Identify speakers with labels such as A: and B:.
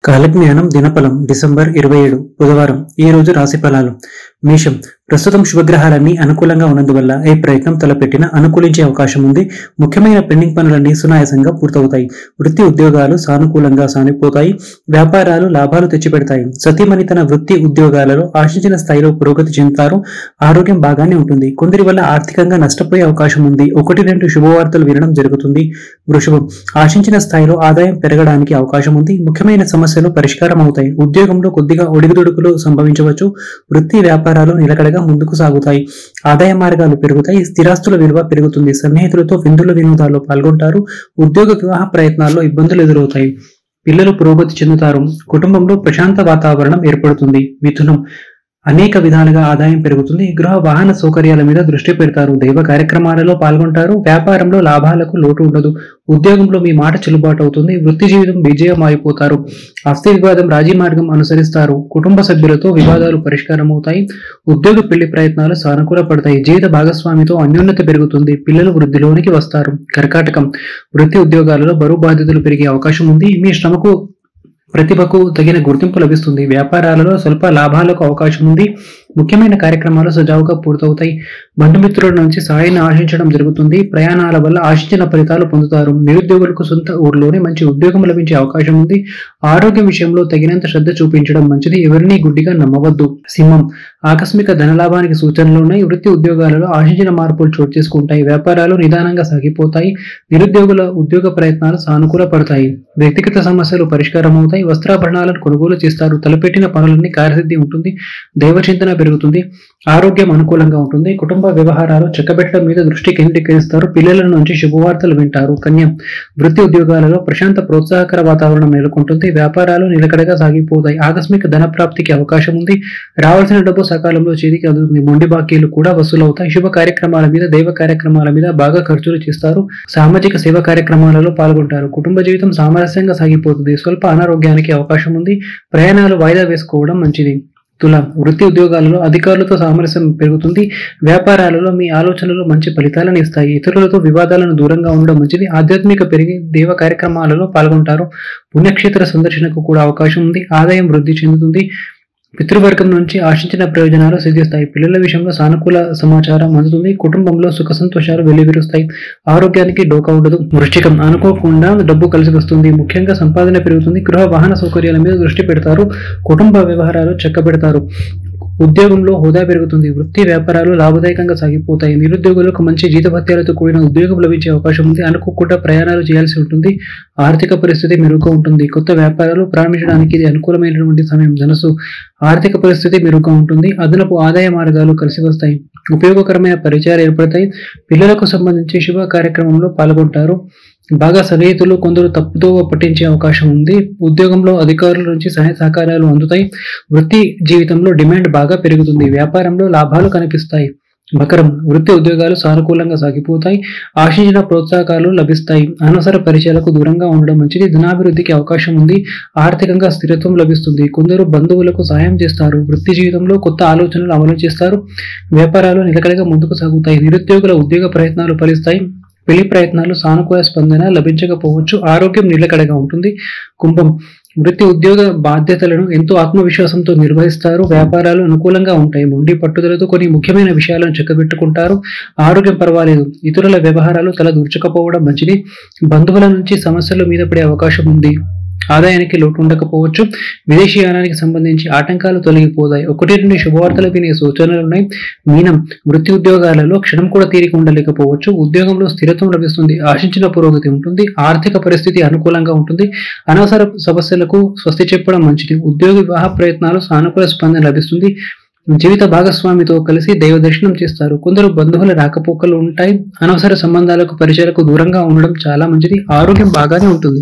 A: కాలజ్ఞానం దినఫలం డిసెంబర్ 27 బుధవారం. ఈ రోజు రాశి ఫలాలు. మేషం. ప్రస్తుతం శుభగ్రహాలన్నీ అనుకూలంగా ఉన్నందువల్ల ఏ ప్రయత్నం తలపెట్టినా అనుకూలించే అవకాశం ఉంది. ముఖ్యమైన పెండింగ్ పనులన్నీ సునాయాసంగా పూర్తవుతాయి. వృత్తి ఉద్యోగాలు సానుకూలంగా సాగిపోతాయి. వ్యాపారాలు లాభాలు తెచ్చిపెడతాయి. సతీమణి తన వృత్తి ఉద్యోగాలలో ఆశించిన స్థాయిలో పురోగతి చెందుతారు. ఆరోగ్యం బాగానే ఉంటుంది. కొందరి వల్ల ఆర్థికంగా నష్టపోయే అవకాశం ఉంది. 1-2 శుభవార్తలు వినడం జరుగుతుంది. వృషభం. ఆశించిన స్థాయిలో ఆదాయం పెరగడానికి అవకాశం ఉంది. ముఖ్యమైన సమస్యలు పరిష్కారం అవుతాయి. ఉద్యోగంలో కొద్దిగా ఒడిదుడుకులు సంభవించవచ్చు. వృత్తి వ్యాపారాలు నిలకడగా ముందుకు సాగుతాయి. ఆదాయ మార్గాలు పెరుగుతాయి. స్థిరాస్తుల విలువ పెరుగుతుంది. సన్నిహితులతో విందుల వినోదాల్లో పాల్గొంటారు. ఉద్యోగ వివాహ ప్రయత్నాల్లో ఇబ్బందులు ఎదురవుతాయి. పిల్లలు పురోగతి చెందుతారు. కుటుంబంలో ప్రశాంత వాతావరణం ఏర్పడుతుంది. మిథునం. అనేక విధాలుగా ఆదాయం పెరుగుతుంది. గృహ వాహన సౌకర్యాల మీద దృష్టి పెడతారు. దైవ కార్యక్రమాలలో పాల్గొంటారు. వ్యాపారంలో లాభాలకు లోటు ఉండదు. ఉద్యోగంలో మీ మాట చెల్లుబాటు అవుతుంది. వృత్తి జీవితం విజయం అయిపోతారు. ఆస్తి వివాదం రాజీ మార్గం అనుసరిస్తారు. కుటుంబ సభ్యులతో వివాదాలు పరిష్కారం అవుతాయి. ఉద్యోగ పెళ్లి ప్రయత్నాలు సానుకూల పడతాయి. జీవిత భాగస్వామితో అన్యోన్యత పెరుగుతుంది. పిల్లలు వృద్ధిలోనికి వస్తారు. కర్కాటకం. వృత్తి ఉద్యోగాలలో బరువు బాధ్యతలు పెరిగే అవకాశం ఉంది. మీ శ్రమకు ప్రతిభకు తగిన గుర్తింపు లభిస్తుంది. వ్యాపారాలలో స్వల్ప లాభాలకు అవకాశం ఉంది. ముఖ్యమైన కార్యక్రమాలు సజావుగా పూర్తవుతాయి. బంధుమిత్రుల నుంచి సహాయాన్ని ఆశించడం జరుగుతుంది. ప్రయాణాల వల్ల ఆశించిన ఫలితాలు పొందుతారు. నిరుద్యోగులకు సొంత ఊరిలోనే మంచి ఉద్యోగం లభించే అవకాశం ఉంది. ఆరోగ్యం విషయంలో తగినంత శ్రద్ధ చూపించడం మంచిది. ఎవరినీ గుడ్డిగా నమ్మవద్దు. సింహం. ఆకస్మిక ధనలాభానికి సూచనలు ఉన్నాయి. వృత్తి ఉద్యోగాలలో ఆశించిన మార్పులు చోటు చేసుకుంటాయి. వ్యాపారాలు నిదానంగా సాగిపోతాయి. నిరుద్యోగుల ఉద్యోగ ప్రయత్నాలు సానుకూల పడతాయి. వ్యక్తిగత సమస్యలు పరిష్కారం అవుతాయి. వస్త్రాభరణాలను కొనుగోలు చేస్తారు. తలపెట్టిన పనులన్నీ కార్యసిద్ధి ఉంటుంది. దైవచింతన పెరుగుతుంది. ఆరోగ్యం అనుకూలంగా ఉంటుంది. కుటుంబ వ్యవహారాలు చక్కబెట్టడం మీద దృష్టి కేంద్రీకరిస్తారు. పిల్లల నుంచి శుభవార్తలు వింటారు. కన్య. వృత్తి ఉద్యోగాలలో ప్రశాంత ప్రోత్సాహకర వాతావరణం నెలకొంటుంది. వ్యాపారాలు నిలకడగా సాగిపోతాయి. ఆకస్మిక ధన ప్రాప్తికి అవకాశం ఉంది. రావాల్సిన డబ్బు సకాలంలో చేతికి అందుతుంది. మొండి బాకీలు కూడా వసూలవుతాయి. శుభ కార్యక్రమాల మీద దైవ కార్యక్రమాల మీద బాగా ఖర్చులు చేస్తారు. సామాజిక సేవ కార్యక్రమాలలో పాల్గొంటారు. కుటుంబ జీవితం సామరస్యంగా సాగిపోతుంది. స్వల్ప అనారోగ్యానికి అవకాశం ఉంది. ప్రయాణాలు వాయిదా వేసుకోవడం మంచిది. తులాం. వృత్తి ఉద్యోగాలలో అధికారులతో సామరస్యం పెరుగుతుంది. వ్యాపారాలలో మీ ఆలోచనలు మంచి ఫలితాలను ఇస్తాయి. ఇతరులతో వివాదాలను దూరంగా ఉండడం మంచిది. ఆధ్యాత్మిక పెరిగి దేవ కార్యక్రమాలలో పాల్గొంటారు. పుణ్యక్షేత్ర సందర్శనకు కూడా అవకాశం ఉంది. ఆదాయం వృద్ధి చెందుతుంది. పితృవర్గం నుంచి ఆశించిన ప్రయోజనాలు సిద్ధిస్తాయి. పిల్లల విషయంలో సానుకూల సమాచారం అందుతుంది. కుటుంబంలో సుఖ సంతోషాలు వెల్లివిరుస్తాయి. ఆరోగ్యానికి డోకా ఉండదు. వృశ్చికం. అనుకోకుండా డబ్బు కలిసి వస్తుంది. ముఖ్యంగా సంపాదన పెరుగుతుంది. గృహ వాహన సౌకర్యాల మీద దృష్టి పెడతారు. కుటుంబ వ్యవహారాలు చక్కబెడతారు. ఉద్యోగంలో హోదా పెరుగుతుంది. వృత్తి వ్యాపారాలు లాభదాయకంగా సాగిపోతాయి. నిరుద్యోగులకు మంచి జీతభత్యాలతో కూడిన ఉద్యోగం లభించే అవకాశం ఉంది. అనుకోకుండా ప్రయాణాలు చేయాల్సి ఉంటుంది. ఆర్థిక పరిస్థితి మెరుగ్గా ఉంటుంది. కొత్త వ్యాపారాలు ప్రారంభించడానికి ఇది అనుకూలమైనటువంటి సమయం. ధనస్సు. ఆర్థిక పరిస్థితి మెరుగ్గా ఉంటుంది. అదనపు ఆదాయ మార్గాలు కలిసి వస్తాయి. ఉపయోగకరమైన పరిచయాలు ఏర్పడతాయి. పిల్లలకు సంబంధించి శుభ కార్యక్రమంలో పాల్గొంటారు. బాగా సన్నిహితులు కొందరు తప్పుతో పట్టించే అవకాశం ఉంది. ఉద్యోగంలో అధికారుల నుంచి సహాయ సహకారాలు అందుతాయి. వృత్తి జీవితంలో డిమాండ్ బాగా పెరుగుతుంది. వ్యాపారంలో లాభాలు కనిపిస్తాయి. మకరం. వృత్తి ఉద్యోగాలు సానుకూలంగా సాగిపోతాయి. ఆశించిన ప్రోత్సాహకాలు లభిస్తాయి. అనవసర పరిచయాలకు దూరంగా ఉండడం మంచిది. ధనాభివృద్ధికి అవకాశం ఉంది. ఆర్థికంగా స్థిరత్వం లభిస్తుంది. కొందరు బంధువులకు సహాయం చేస్తారు. వృత్తి జీవితంలో కొత్త ఆలోచనలు అమలు చేస్తారు. వ్యాపారాలు నిలకడగా ముందుకు సాగుతాయి. నిరుద్యోగుల ఉద్యోగ ప్రయత్నాలు ఫలిస్తాయి. పెళ్లి ప్రయత్నాలు సానుకూల స్పందన లభించకపోవచ్చు. ఆరోగ్యం నిలకడగా ఉంటుంది. కుంభం. వృత్తి ఉద్యోగ బాధ్యతలను ఎంతో ఆత్మవిశ్వాసంతో నిర్వహిస్తారు. వ్యాపారాలు అనుకూలంగా ఉంటాయి. మొండి పట్టుదలతో కొన్ని ముఖ్యమైన విషయాలను చక్కబెట్టుకుంటారు. ఆరోగ్యం పర్వాలేదు. ఇతరుల వ్యవహారాలు తల దూర్చకపోవడం మంచిది. బంధువుల నుంచి సమస్యల మీద పడే అవకాశం ఉంది. ఆదాయానికి లోటు ఉండకపోవచ్చు. విదేశీయానానికి సంబంధించి ఆటంకాలు తొలగిపోతాయి. 1-2 శుభవార్తలు వినే సూచనలున్నాయి. మీనం. వృత్తి ఉద్యోగాలలో క్షణం కూడా తీరిక ఉండలేకపోవచ్చు. ఉద్యోగంలో స్థిరత్వం లభిస్తుంది. ఆశించిన పురోగతి ఉంటుంది. ఆర్థిక పరిస్థితి అనుకూలంగా ఉంటుంది. అనవసర సమస్యలకు స్వస్తి చెప్పడం మంచిది. ఉద్యోగ వివాహ ప్రయత్నాలు సానుకూల స్పందన లభిస్తుంది. జీవిత భాగస్వామితో కలిసి దైవ దర్శనం చేస్తారు. కొందరు బంధువుల రాకపోకలు ఉంటాయి. అనవసర సంబంధాలకు పరిచయాలకు దూరంగా ఉండడం చాలా మంచిది. ఆరోగ్యం బాగానే ఉంటుంది.